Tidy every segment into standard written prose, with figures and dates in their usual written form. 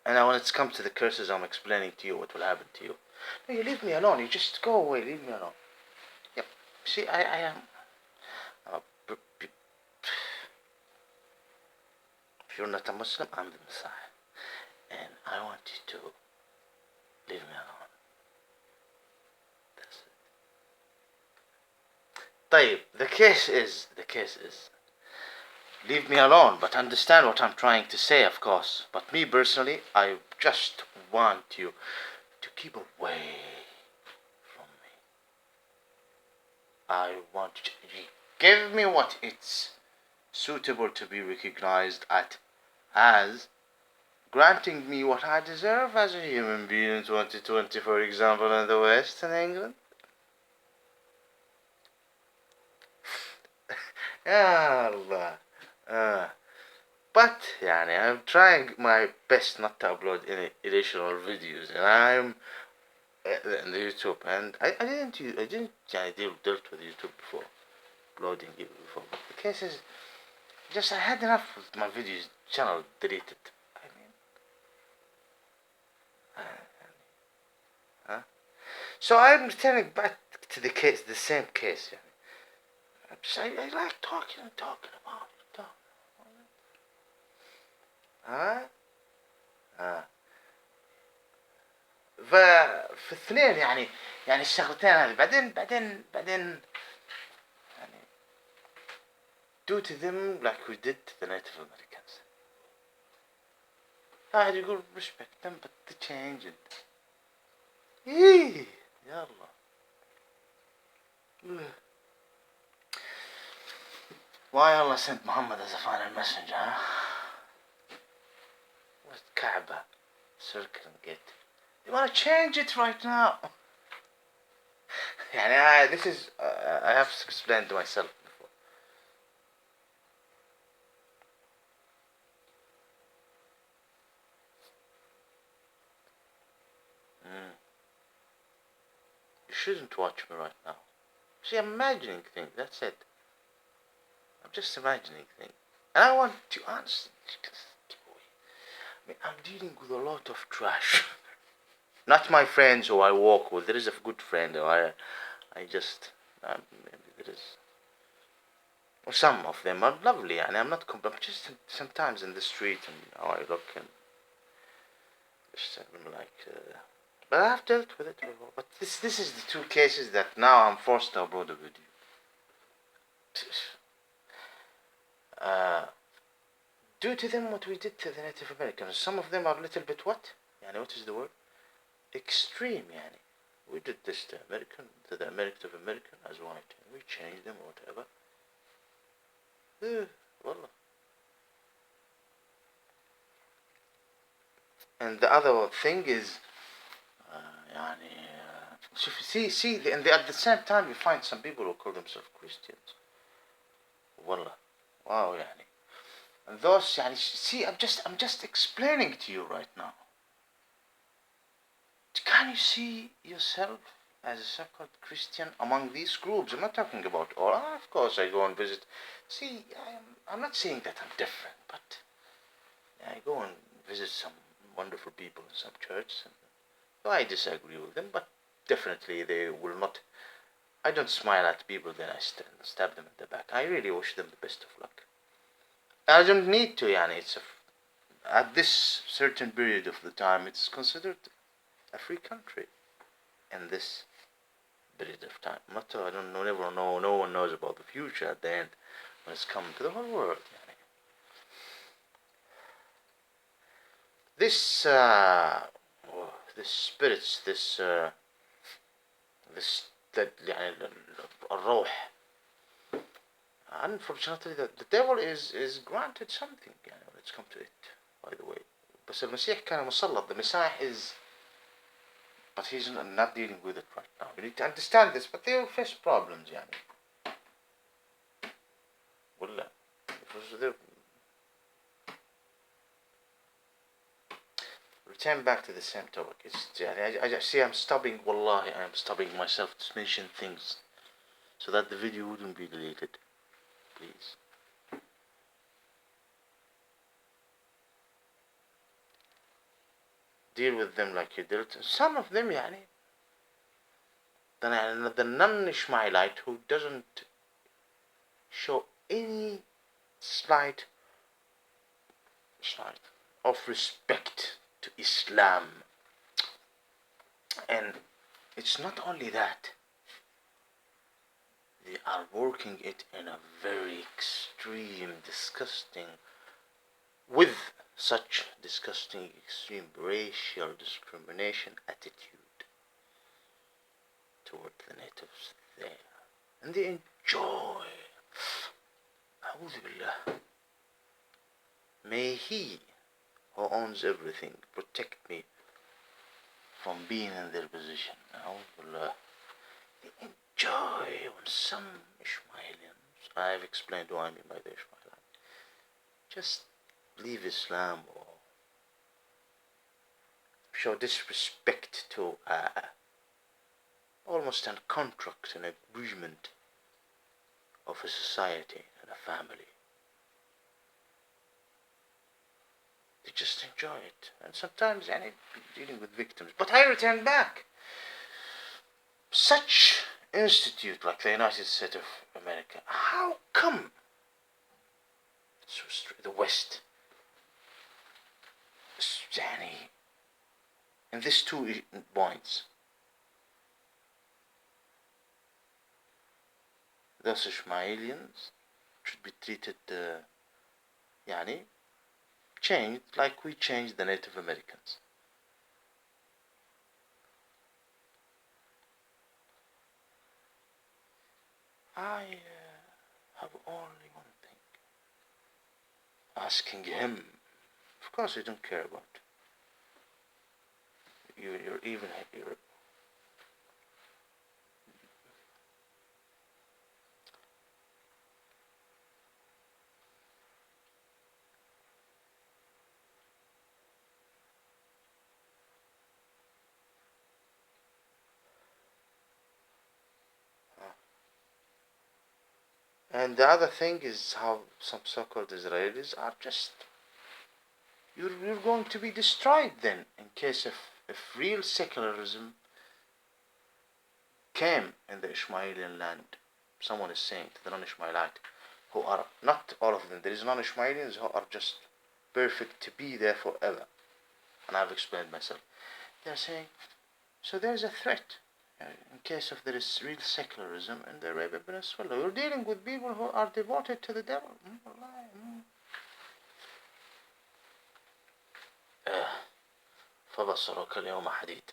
And now when it's come to the curses, I'm explaining to you what will happen to you. No, you leave me alone. You just go away. Leave me alone. Yep. See, I am. Uh, if you're not a Muslim, I'm the Messiah, and I want you to leave me alone. That's it. طيب, the case is, leave me alone, but understand what I'm trying to say, of course. But me personally, I just want you to keep away from me. I want you give me what it's suitable to be recognized as granting me what I deserve as a human being in 2020, for example, in the West, in England. Ya Allah. But يعني, I'm trying my best not to upload any additional videos, and I'm in the YouTube, and I didn't dealt with YouTube before, uploading it before. But the case is, just I had enough with my videos channel deleted. I mean, huh? So I'm returning back to the case, the same case. I like talking about it. ها ففي الاثنين يعني الشغلتين هذه بعدين يعني do to them like we did to the Native Americans. واحد يقول respect them but they change it. يلا. Why Allah sent Muhammad as a final messenger, huh? What Kaaba, circle and gate. You want to change it right now? يعني this is I have to explain to myself before. You shouldn't watch me right now. See, I'm imagining things, that's it. I'm just imagining things. And I want to answer. I mean, I'm dealing with a lot of trash. Not my friends who I walk with. There is a good friend who I just, maybe there is. Well, some of them are lovely, and I'm not complaining. Just sometimes in the street and how I look and just but I've dealt with it before. But this is the two cases that now I'm forced to upload a video. Do to them what we did to the Native Americans. Some of them are a little bit what? Yani, what is the word? Extreme, yani. We did this to the Native American as white. We changed them or whatever. Wallah. And the other thing is, see, and at the same time you find some people who call themselves Christians. Wallah. Wow, yani. And those, yani, see, I'm just explaining to you right now. Can you see yourself as a so-called Christian among these groups? I'm not talking about all. Of course, I go and visit. See, I'm not saying that I'm different, but I go and visit some wonderful people in some churches. I disagree with them, but definitely they will not. I don't smile at people, then I stab them in the back. I really wish them the best of luck. I don't need to, yani. At this certain period of the time, it's considered a free country in this period of time. I don't know, never know. No one knows about the future at the end when it's coming to the whole world. Yani. This spirits, الروح. Unfortunately, the devil is granted something. Yani, when it's come to it, by the way. بس المسيح كان مسلط. The Messiah is. But he's not dealing with it right now. You need to understand this, but they will face problems, يعني. ولا. Return back to the same topic. I see I'm stopping, wallahi, I am stopping myself to mention things so that the video wouldn't be deleted. Please. deal with them like you dealt. Some of them يعني the non-Ishmaelite who doesn't show any slight of respect to Islam. And it's not only that, they are working it in a very extreme, disgusting, with such disgusting, extreme racial discrimination attitude toward the natives there. And they enjoy. أعوذ بالله. May He who owns everything protect me from being in their position. أعوذ بالله. They enjoy when some Ishmaelians, I've explained what I mean by the Ishmaelite, just leave Islam or show disrespect to almost a contract, an agreement of a society and a family. They just enjoy it. And sometimes dealing with victims. But I return back. Such institute like the United States of America, how come the West, in these 2 points, those Ishmaelians should be treated changed like we changed the Native Americans. I have only one thing. Asking him. Of course, you don't care about. You're And the other thing is how some so-called Israelis are just, you're going to be destroyed then, in case if real secularism came in the Ishmaelian land. Someone is saying to the non-Ishmaelite, who are, not all of them, there is non-Ishmaelians who are just perfect to be there forever. And I've explained myself. They're saying, so there's a threat. In case of there is real secularism in the Arabia Peninsula. You're dealing with people who are devoted to the devil. فبصرك اليوم حديد.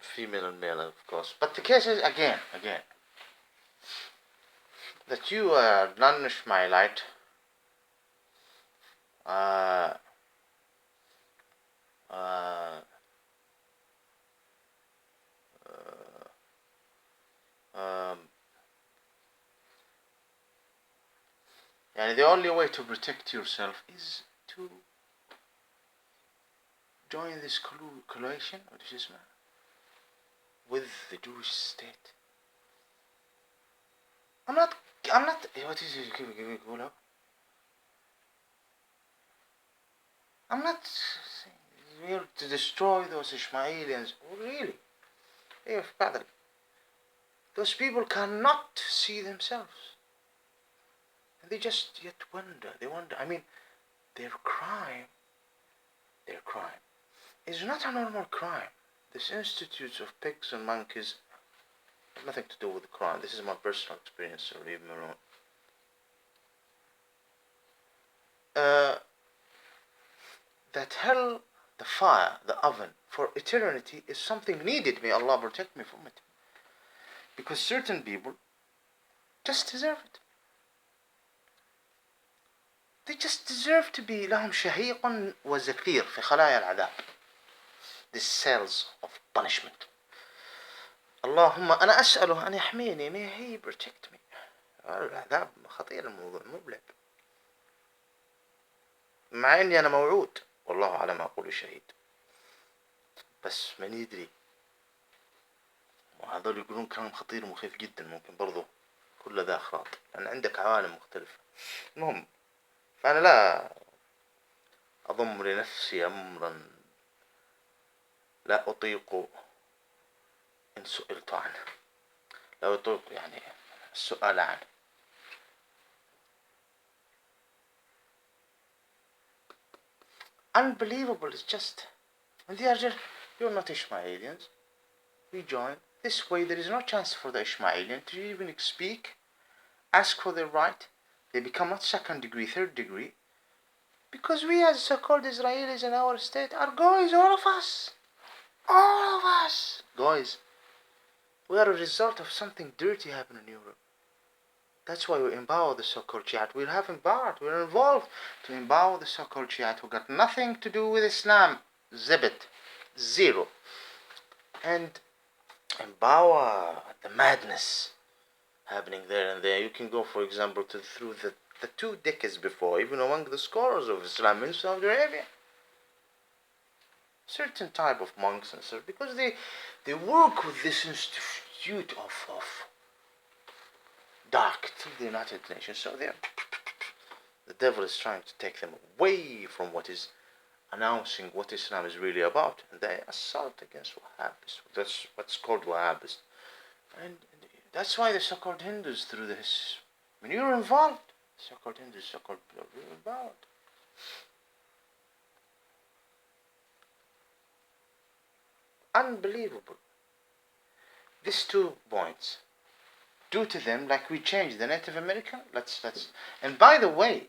Female and male, of course. But the case is, again, that you are non-Ishmaelite, the only way to protect yourself is to join this coalition, with the Jewish state. I'm not, what is it? I'm not saying we're to destroy those Ishmaelians. Really? Those people cannot see themselves. And they just yet wonder. Their crime is not a normal crime. These institutes of pigs and monkeys have nothing to do with the crime. This is my personal experience, so leave me alone. That hell, the fire, the oven, for eternity is something needed. May Allah protect me from it. Because certain people just deserve it. They just deserve to be لهم شهيق وزفير في خلايا العذاب. The cells of punishment. اللهم أنا أسأله أن يحميني. May He protect me. العذاب خطير الموضوع مبلغ. مع إني أنا موعود. والله على ما أقول شهيد. بس من يدري. وهذول يقولون كلام خطير ومخيف جدا. ممكن برضو كل ذا أخراط، لأن عندك عوالم مختلفة. المهم، فأنا لا أضم لنفسي أمرا لا أطيق إن سئلت عنه، لا أطيق يعني السؤال عنه. Unbelievable, it's just, and they are just, you're not Ishmaelians, we join. This way there is no chance for the Ishmaelian to even speak, ask for their right. They become not second degree, third degree, because we as so-called Israelis in our state are guys, all of us, guys. We are a result of something dirty happening in Europe. That's why we empower the so-called Jihad. We're involved to empower the so-called Jihad who got nothing to do with Islam. Zibbit. Zero. And empower the madness happening there and there. You can go, for example, through the 2 decades before, even among the scholars of Islam in Saudi Arabia. Certain type of monks and stuff, because they work with this institute of dark through the United Nations. So the devil is trying to take them away from what is announcing what Islam is really about, and they assault against Wahhabis. That's what's called Wahhabis, and that's why the so-called Hindus through this. When you're involved, so-called Hindus, so-called you're involved. Unbelievable. These 2 points. Do to them like we changed the Native American. Let's. And by the way,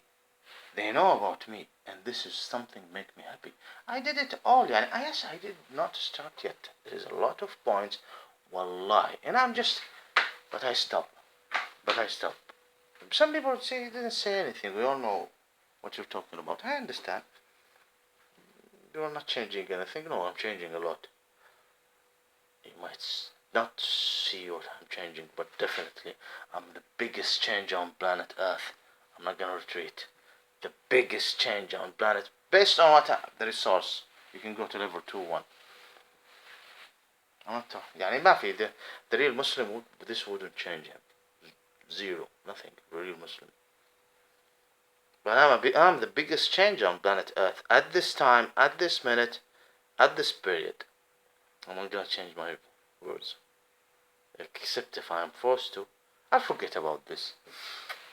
they know about me, and this is something make me happy. I did it all. Yes, I did not start yet. There is a lot of points, wallahi, and but I stop. Some people would say he didn't say anything. We all know what you're talking about. I understand. You're not changing anything. No, I'm changing a lot. You might not see what I'm changing, but definitely I'm the biggest change on planet Earth. I'm not gonna retreat. The biggest change on planet, based on the resource. You can go to level 2-1. I'm not talking. يعني ما في the real Muslim this wouldn't change him. Zero, nothing. Real Muslim. But I'm the biggest change on planet Earth at this time, at this minute, at this period. I'm not gonna change my words, except if I'm forced to. I'll forget about this.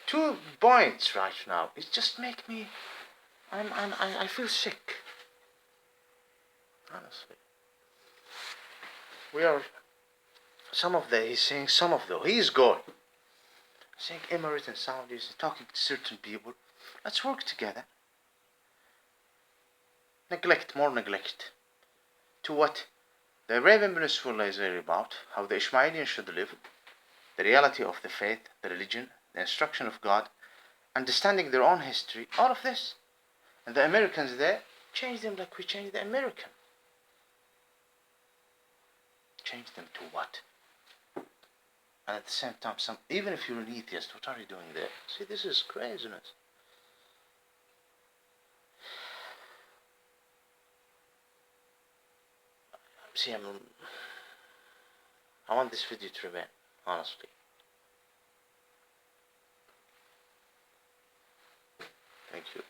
2 points right now. It just make me. I feel sick. Honestly, we are. He's saying some of the. He's going. Saying Emirates and Saudis, talking to certain people. Let's work together. More neglect. To what? The Arabian Peninsula is very about how the Ishmaelians should live, the reality of the faith, the religion, the instruction of God, understanding their own history, all of this. And the Americans there, change them like we change the American. Change them to what? And at the same time, even if you're an atheist, what are you doing there? See, this is craziness. See, I want this video to remain, honestly. Thank you.